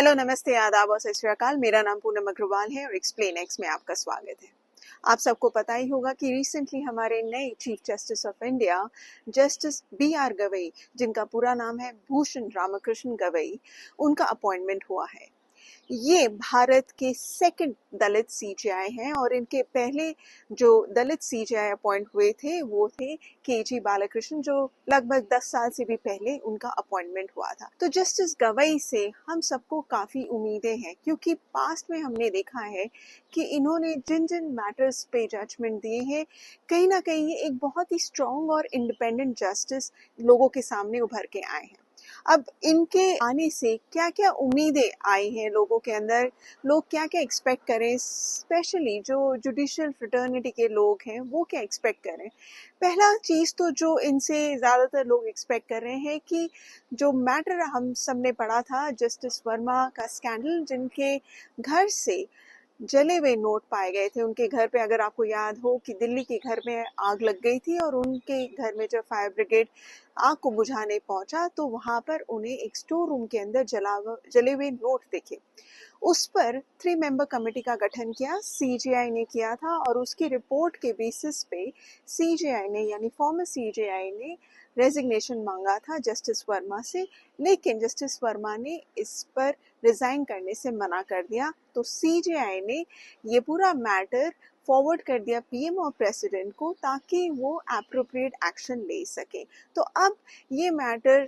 Hello, नमस्ते, आदाब और सत श्री अकाल। मेरा नाम पूनम अग्रवाल है और एक्सप्लेन एक्स में आपका स्वागत है। आप सबको पता ही होगा कि रिसेंटली हमारे नए chief justice of India justice B.R. Gavai, जिनका पूरा नाम है भूषण रामकृष्ण गवई, उनका अपॉइंटमेंट हुआ है। ये भारत के सेकंड दलित CJI हैं और इनके पहले जो दलित CJI अपॉइंट हुए थे वो थे KG बालाकृष्ण, जो लगभग 10 साल से भी पहले उनका अपॉइंटमेंट हुआ था। तो जस्टिस गवई से हम सबको काफी उम्मीदें हैं, क्योंकि पास्ट में हमने देखा है कि इन्होंने जिन जिन मैटर्स पे जजमेंट दिए हैं, कहीं ना कहीं ये एक बहुत ही स्ट्रॉन्ग और इंडिपेंडेंट जस्टिस लोगों के सामने उभर के आए हैं। अब इनके आने से क्या क्या उम्मीदें आई हैं लोगों के अंदर, लोग क्या क्या एक्सपेक्ट करें, स्पेशली जो जुडिशियल फ्रेटर्निटी के लोग हैं वो क्या एक्सपेक्ट करें। पहला चीज़ तो जो इनसे ज़्यादातर लोग एक्सपेक्ट कर रहे हैं कि जो मैटर हम सबने पढ़ा था जस्टिस वर्मा का स्कैंडल, जिनके घर से जले हुए नोट पाए गए थे। उनके घर पे, अगर आपको याद हो कि दिल्ली के घर में आग लग गई थी और उनके घर में जब फायर ब्रिगेड आग को बुझाने पहुंचा तो वहां पर उन्हें एक स्टोर रूम के अंदर जले हुए नोट दिखे। उस पर 3 मेंबर कमेटी का गठन किया, CJI ने किया था और उसकी रिपोर्ट के बेसिस पे CJI ने यानी फॉर्मर CJI ने रेजिग्नेशन मांगा था जस्टिस वर्मा से, लेकिन जस्टिस वर्मा ने इस पर रिजाइन करने से मना कर दिया। तो CJI ने ये पूरा मैटर फॉरवर्ड कर दिया PM और प्रेसिडेंट को, ताकि वो एप्रोप्रिएट एक्शन ले सके। तो अब ये मैटर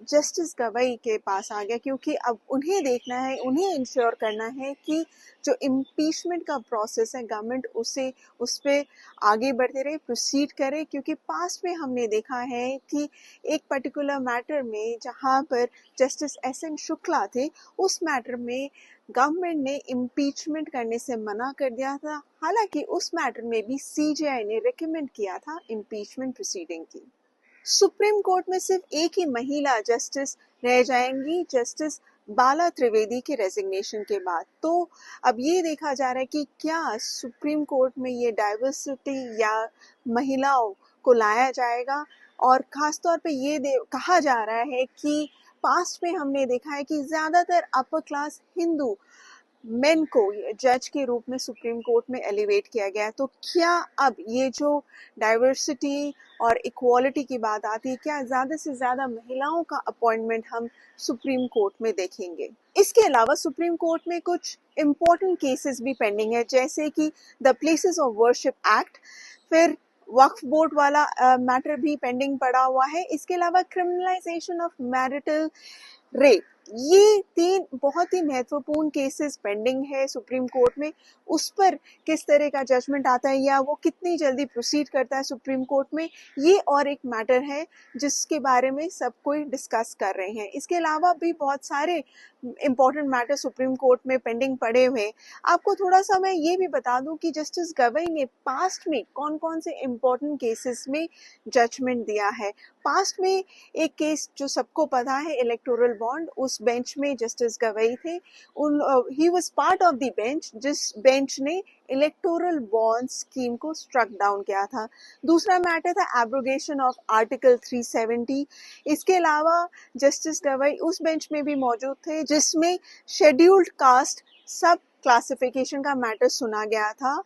जस्टिस गवई के पास आ गया, क्योंकि अब उन्हें देखना है, उन्हें इंश्योर करना है कि जो इम्पीचमेंट का प्रोसेस है गवर्नमेंट उस पे आगे बढ़ते रहे, प्रोसीड करे। क्योंकि पास्ट में हमने देखा है कि एक पर्टिकुलर मैटर में जहां पर जस्टिस SM शुक्ला थे, उस मैटर में गवर्नमेंट ने इम्पीचमेंट करने से मना कर दिया था। हालांकि उस मैटर में भी CJI ने रिकमेंड किया था इम्पीचमेंट प्रोसीडिंग की। सुप्रीम कोर्ट में सिर्फ एक ही महिला जस्टिस रह जाएंगी, जस्टिस बाला त्रिवेदी के रेजिग्नेशन के बाद। तो अब ये देखा जा रहा है कि क्या सुप्रीम कोर्ट में ये डाइवर्सिटी या महिलाओं को लाया जाएगा। और खासतौर पे ये कहा जा रहा है कि पास्ट में हमने देखा है कि ज्यादातर अपर क्लास हिंदू मेन को जज के रूप में सुप्रीम कोर्ट में एलिवेट किया गया है। तो क्या अब ये जो डाइवर्सिटी और इक्वालिटी की बात आती है, क्या ज्यादा से ज्यादा महिलाओं का अपॉइंटमेंट हम सुप्रीम कोर्ट में देखेंगे। इसके अलावा सुप्रीम कोर्ट में कुछ इम्पोर्टेंट केसेस भी पेंडिंग है, जैसे कि the places of worship act, फिर वक्फ बोर्ड वाला मैटर भी पेंडिंग पड़ा हुआ है। इसके अलावा क्रिमिनलाइजेशन ऑफ मैरिटल रेप, ये 3 बहुत ही महत्वपूर्ण केसेस पेंडिंग है सुप्रीम कोर्ट में। उस पर किस तरह का जजमेंट आता है या वो कितनी जल्दी प्रोसीड करता है सुप्रीम कोर्ट में, ये और एक मैटर है जिसके बारे में सब कोई डिस्कस कर रहे हैं। इसके अलावा भी बहुत सारे इम्पोर्टेंट मैटर सुप्रीम कोर्ट में पेंडिंग पड़े हुए। आपको थोड़ा सा मैं ये भी बता दूं कि जस्टिस गवई ने पास्ट में कौन कौन से इम्पोर्टेंट केसेस में जजमेंट दिया है। पास्ट में एक केस जो सबको पता है, इलेक्टोरल बॉन्ड, उस बेंच में जस्टिस गवई थे। He was part of the bench जिस बेंच ने इलेक्टोरल बॉन्ड स्कीम को स्ट्रक डाउन किया था। दूसरा मैटर था एब्रोगेशन ऑफ आर्टिकल 370। इसके अलावा जस्टिस गवई उस बेंच में भी मौजूद थे जिसमें शेड्यूल्ड कास्ट सब क्लासिफिकेशन का मैटर सुना गया था।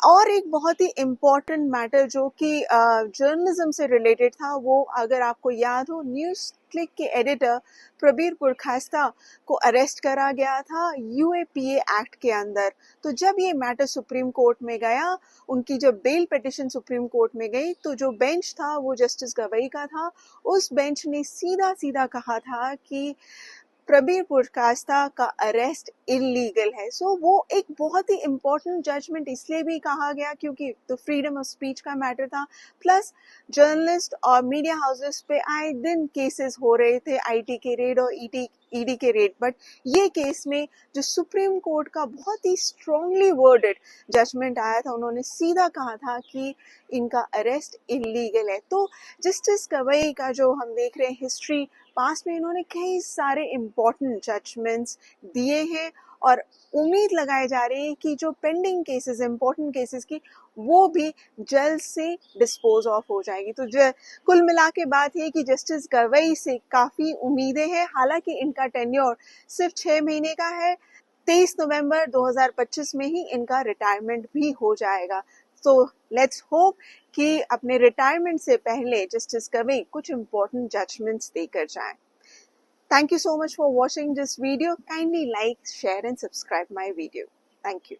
और एक बहुत ही इम्पोर्टेंट मैटर जो कि जर्नलिज्म से रिलेटेड था, वो अगर आपको याद हो, न्यूज़ क्लिक के एडिटर प्रबीर पुरखास्ता को अरेस्ट करा गया था UAPA एक्ट के अंदर। तो जब ये मैटर सुप्रीम कोर्ट में गया, उनकी जब बेल पिटिशन सुप्रीम कोर्ट में गई, तो जो बेंच था वो जस्टिस गवई का था। उस बेंच ने सीधा सीधा कहा था कि प्रबीर पुरकास्ता का अरेस्ट इलीगल है। सो वो एक बहुत ही इम्पोर्टेंट जजमेंट इसलिए भी कहा गया क्योंकि तो फ्रीडम ऑफ स्पीच का मैटर था, प्लस जर्नलिस्ट और मीडिया हाउसेस पे आए दिन केसेस हो रहे थे, IT के रेड और ED के रेड। बट ये केस में जो सुप्रीम कोर्ट का बहुत ही स्ट्रांगली वर्डेड जजमेंट आया था, उन्होंने सीधा कहा था कि इनका अरेस्ट इलीगल है। तो जस्टिस गवई का जो हम देख रहे हैं हिस्ट्री, पास्ट में इन्होंने कई सारे इम्पोर्टेंट जजमेंट्स दिए हैं और उम्मीद लगाई जा रही है कि जो पेंडिंग केसेस, इंपॉर्टेंट केसेस की, वो भी जल्द से डिस्पोज ऑफ हो जाएगी। तो कुल मिला के बात है कि जस्टिस गवई से काफ़ी उम्मीदें हैं। हालांकि इनका टेन्योर सिर्फ 6 महीने का है। 23 नवंबर 2025 में ही इनका रिटायरमेंट भी हो जाएगा। तो लेट्स होप कि अपने रिटायरमेंट से पहले जस्टिस गवई कुछ इम्पोर्टेंट जजमेंट्स देकर जाएं। Thank you so much for watching this video. Kindly like, share and subscribe my video. Thank you.